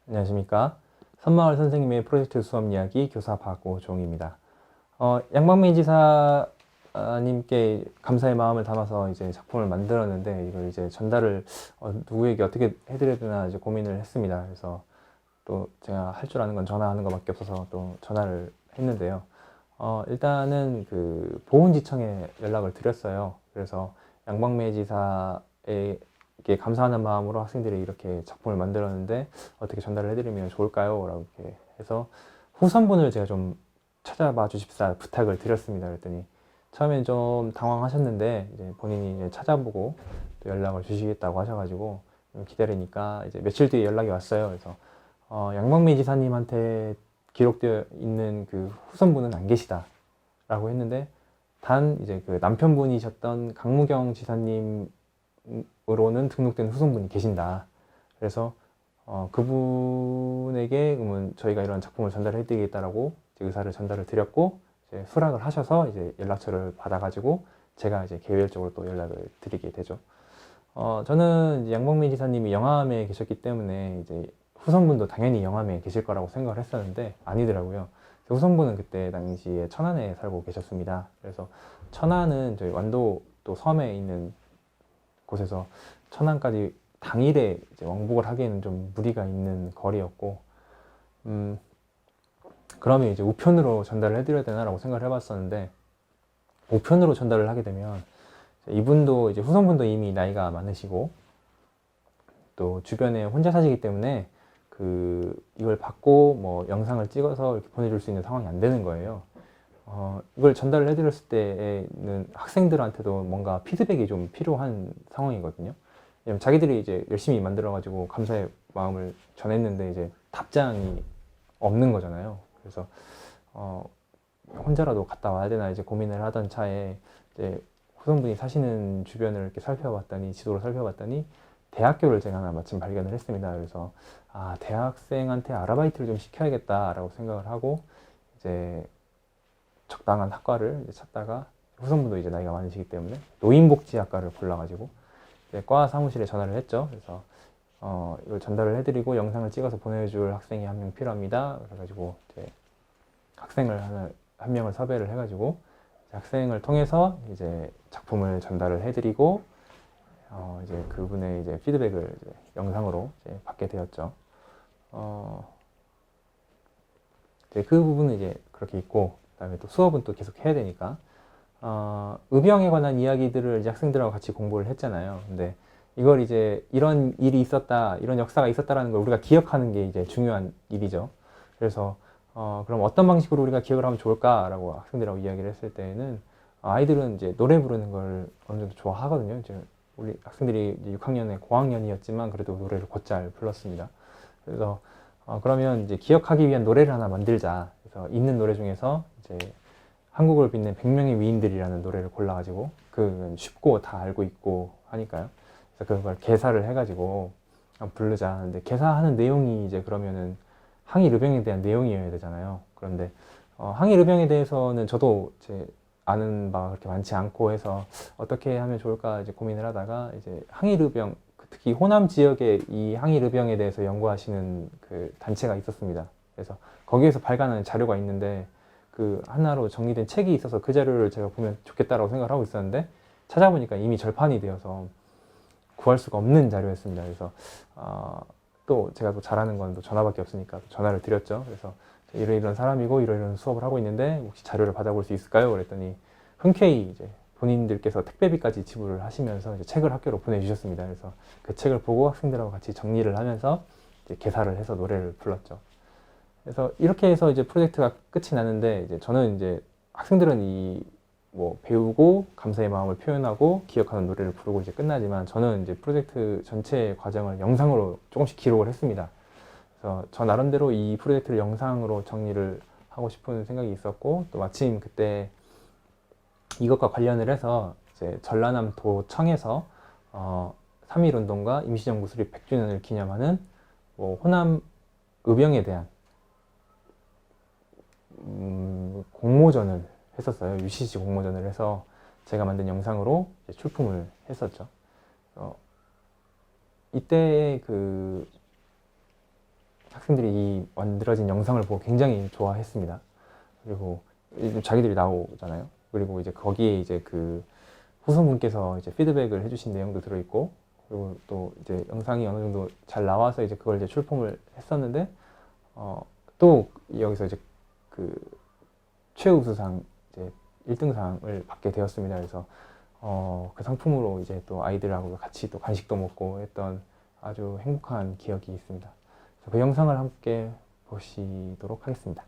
안녕하십니까. 선마을 선생님의 프로젝트 수업 이야기 교사 박오종입니다. 양방미 지사님께 감사의 마음을 담아서 이제 작품을 만들었는데 이걸 이제 전달을 누구에게 어떻게 해드려야 되나 이제 고민을 했습니다. 그래서 또 제가 할 줄 아는 건 전화하는 것밖에 없어서 또 전화를 했는데요. 일단은 그 보훈지청에 연락을 드렸어요. 그래서 양방미 지사에게 감사하는 마음으로 학생들이 이렇게 작품을 만들었는데 어떻게 전달을 해드리면 좋을까요? 라고 이렇게 해서 후선분을 제가 좀 찾아봐 주십사 부탁을 드렸습니다. 그랬더니 처음엔 좀 당황하셨는데 이제 본인이 이제 찾아보고 또 연락을 주시겠다고 하셔가지고 기다리니까 이제 며칠 뒤에 연락이 왔어요. 그래서 양방미 지사님한테 기록되어 있는 그 후선분은 안 계시다 라고 했는데 단 이제 그 남편분이셨던 강무경 지사님으로는 등록된 후손분이 계신다. 그래서 그분에게 그러면 저희가 이런 작품을 전달해 드리겠다라고 의사를 전달을 드렸고 이제 수락을 하셔서 이제 연락처를 받아가지고 제가 이제 개별적으로 또 연락을 드리게 되죠. 저는 이제 양봉민 지사님이 영암에 계셨기 때문에 이제 후손분도 당연히 영암에 계실 거라고 생각을 했었는데 아니더라고요. 후손분은 그때 당시에 천안에 살고 계셨습니다. 그래서 천안은 저희 완도 또 섬에 있는 곳에서 천안까지 당일에 이제 왕복을 하기에는 좀 무리가 있는 거리였고, 그러면 이제 우편으로 전달을 해드려야 되나라고 생각을 해봤었는데, 우편으로 전달을 하게 되면 이분도 이제 후손분도 이미 나이가 많으시고 또 주변에 혼자 사시기 때문에 이걸 받고 뭐 영상을 찍어서 이렇게 보내줄 수 있는 상황이 안 되는 거예요. 이걸 전달을 해드렸을 때에는 학생들한테도 뭔가 피드백이 좀 필요한 상황이거든요. 왜냐면 자기들이 이제 열심히 만들어가지고 감사의 마음을 전했는데 이제 답장이 없는 거잖아요. 그래서 혼자라도 갔다 와야 되나 이제 고민을 하던 차에 이제 후손분이 사시는 주변을 이렇게 살펴봤더니 지도를 살펴봤더니 대학교를 제가 하나 마침 발견을 했습니다. 그래서 대학생한테 아르바이트를 좀 시켜야겠다라고 생각을 하고 이제 적당한 학과를 이제 찾다가 후손분도 이제 나이가 많으시기 때문에 노인복지학과를 골라가지고 이제 과 사무실에 전화를 했죠. 그래서 이걸 전달을 해드리고 영상을 찍어서 보내줄 학생이 한 명 필요합니다. 그래가지고 이제 학생을 한 명을 섭외를 해가지고 학생을 통해서 이제 작품을 전달을 해드리고 이제 그분의 이제 피드백을 이제 영상으로 이제 받게 되었죠. 이제 그 부분은 이제 그렇게 있고, 그다음에 또 수업은 또 계속 해야 되니까 의병에 관한 이야기들을 이제 학생들하고 같이 공부를 했잖아요. 근데 이걸 이제 이런 일이 있었다, 이런 역사가 있었다라는 걸 우리가 기억하는 게 이제 중요한 일이죠. 그래서 그럼 어떤 방식으로 우리가 기억을 하면 좋을까라고 학생들하고 이야기를 했을 때에는 아이들은 이제 노래 부르는 걸 어느 정도 좋아하거든요. 이제 우리 학생들이 이제 6학년에 고학년이었지만 그래도 노래를 곧잘 불렀습니다. 그래서 그러면 이제 기억하기 위한 노래를 하나 만들자. 그래서 있는 노래 중에서 이제 한국을 빛낸 100명의 위인들이라는 노래를 골라가지고 그 쉽고 다 알고 있고 하니까요. 그래서 그걸 개사를 해가지고 부르자. 근데 개사하는 내용이 이제 그러면은 항일의병에 대한 내용이어야 되잖아요. 그런데 항일의병에 대해서는 저도 제 아는 바가 그렇게 많지 않고 해서 어떻게 하면 좋을까 이제 고민을 하다가 이제 항일의병, 특히 호남 지역에 이 항일의병에 대해서 연구하시는 그 단체가 있었습니다. 그래서 거기에서 발간하는 자료가 있는데 그 하나로 정리된 책이 있어서 그 자료를 제가 보면 좋겠다라고 생각을 하고 있었는데 찾아보니까 이미 절판이 되어서 구할 수가 없는 자료였습니다. 그래서 또 제가 또 잘하는 건 또 전화밖에 없으니까 전화를 드렸죠. 그래서 이런 사람이고 이런 수업을 하고 있는데 혹시 자료를 받아볼 수 있을까요? 그랬더니 흔쾌히 이제 본인들께서 택배비까지 지불을 하시면서 이제 책을 학교로 보내주셨습니다. 그래서 그 책을 보고 학생들하고 같이 정리를 하면서 이제 개사를 해서 노래를 불렀죠. 그래서 이렇게 해서 이제 프로젝트가 끝이 나는데 이제 저는 이제 학생들은 뭐 배우고 감사의 마음을 표현하고 기억하는 노래를 부르고 이제 끝나지만 저는 이제 프로젝트 전체 과정을 영상으로 조금씩 기록을 했습니다. 그래서 저 나름대로 이 프로젝트를 영상으로 정리를 하고 싶은 생각이 있었고 또 마침 그때 이것과 관련을 해서 이제 전라남 도청에서 3.1 운동과 임시정부 수립 100주년을 기념하는 뭐 호남 의병에 대한 공모전을 했었어요. UCC 공모전을 해서 제가 만든 영상으로 이제 출품을 했었죠. 이때 그 학생들이 이 만들어진 영상을 보고 굉장히 좋아했습니다. 그리고 자기들이 나오잖아요. 그리고 이제 거기에 이제 그 후손분께서 이제 피드백을 해주신 내용도 들어있고, 그리고 또 이제 영상이 어느 정도 잘 나와서 이제 그걸 이제 출품을 했었는데, 또 여기서 이제 그 최우수상 이제 1등상을 받게 되었습니다. 그래서 그 상품으로 이제 또 아이들하고 같이 또 간식도 먹고 했던 아주 행복한 기억이 있습니다. 그 영상을 함께 보시도록 하겠습니다.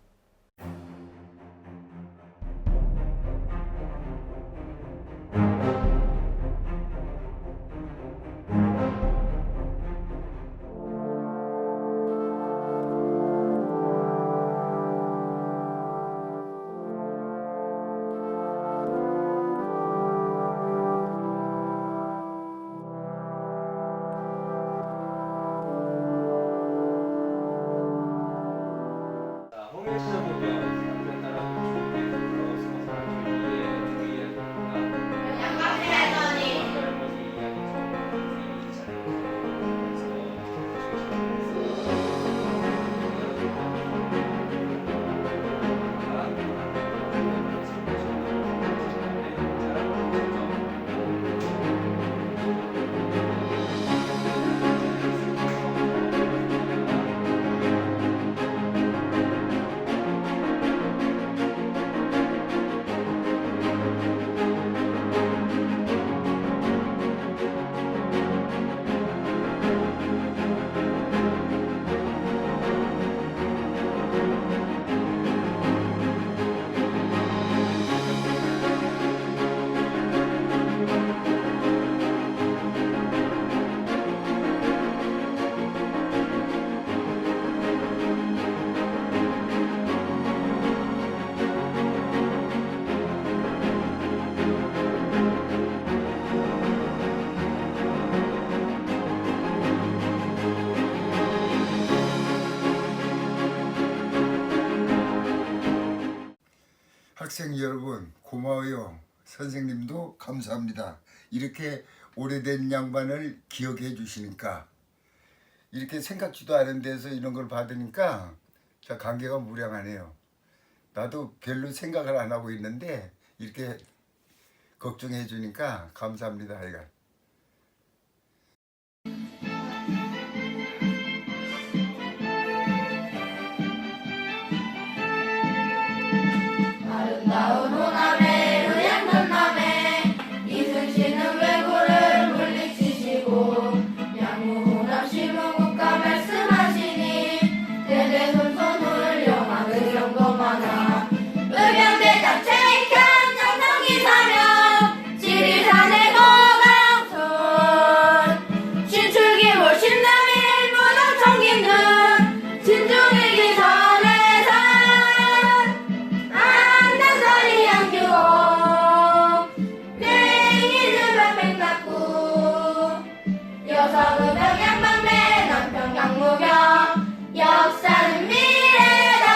학생 여러분 고마워요. 선생님도 감사합니다. 이렇게 오래된 양반을 기억해 주시니까, 이렇게 생각지도 않은 데서 이런 걸 받으니까 자 관계가 무량하네요. 나도 별로 생각을 안 하고 있는데 이렇게 걱정해 주니까 감사합니다. 하여간. 아름다운 호남의 의양 전남에 이순신은 왜구를 물리치시고 양무호남 시무국가 말씀하시니 대대손손 훌륭한 의정도 많아 의병대장 최익현 장성기 사명 지리산의 거강촌 신출기몰 신남일 문호청김 등 진중일기 선해산 안단서리 양규호 맹이즈 백백낙구 여성의병 양방배 남편 강무경 역사는 미래다.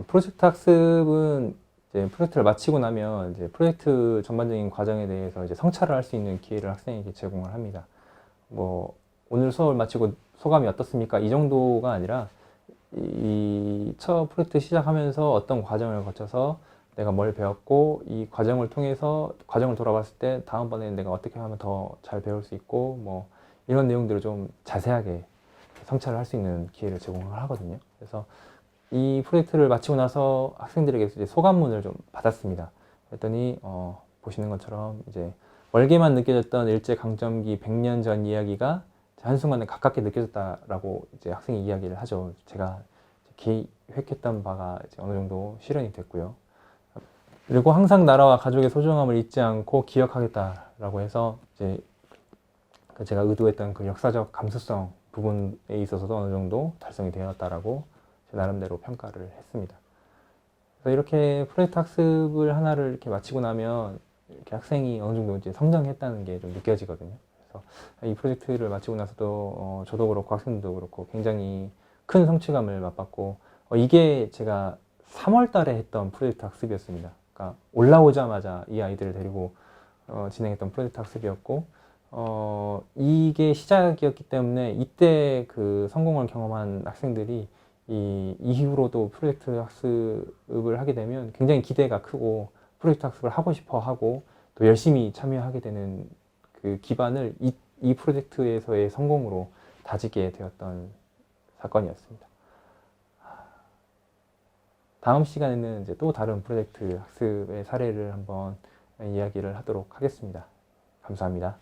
프로젝트 학습은 이제 프로젝트를 마치고 나면 이제 프로젝트 전반적인 과정에 대해서 이제 성찰을 할 수 있는 기회를 학생에게 제공을 합니다. 뭐 오늘 수업을 마치고 소감이 어떻습니까? 이 정도가 아니라 이 첫 프로젝트 시작하면서 어떤 과정을 거쳐서 내가 뭘 배웠고, 이 과정을 통해서 과정을 돌아봤을 때 다음번에는 내가 어떻게 하면 더 잘 배울 수 있고, 뭐 이런 내용들을 좀 자세하게 성찰을 할 수 있는 기회를 제공을 하거든요. 그래서 이 프로젝트를 마치고 나서 학생들에게 이제 소감문을 좀 받았습니다. 그랬더니 보시는 것처럼 이제 멀게만 느껴졌던 일제강점기 100년 전 이야기가 한순간에 가깝게 느껴졌다라고 이제 학생이 이야기를 하죠. 제가 기획했던 바가 이제 어느 정도 실현이 됐고요. 그리고 항상 나라와 가족의 소중함을 잊지 않고 기억하겠다라고 해서 이제 제가 의도했던 그 역사적 감수성 부분에 있어서도 어느 정도 달성이 되었다라고 제 나름대로 평가를 했습니다. 그래서 이렇게 프로젝트 학습을 하나를 이렇게 마치고 나면 이렇게 학생이 어느 정도 이제 성장했다는 게 좀 느껴지거든요. 그래서 이 프로젝트를 마치고 나서도 저도 그렇고 학생들도 그렇고 굉장히 큰 성취감을 맛봤고 이게 제가 3월 달에 했던 프로젝트 학습이었습니다. 그러니까 올라오자마자 이 아이들을 데리고 진행했던 프로젝트 학습이었고 이게 시작이었기 때문에 이때 그 성공을 경험한 학생들이 이후로도 프로젝트 학습을 하게 되면 굉장히 기대가 크고 프로젝트 학습을 하고 싶어 하고 또 열심히 참여하게 되는 그 기반을 이 프로젝트에서의 성공으로 다지게 되었던 사건이었습니다. 다음 시간에는 이제 또 다른 프로젝트 학습의 사례를 한번 이야기를 하도록 하겠습니다. 감사합니다.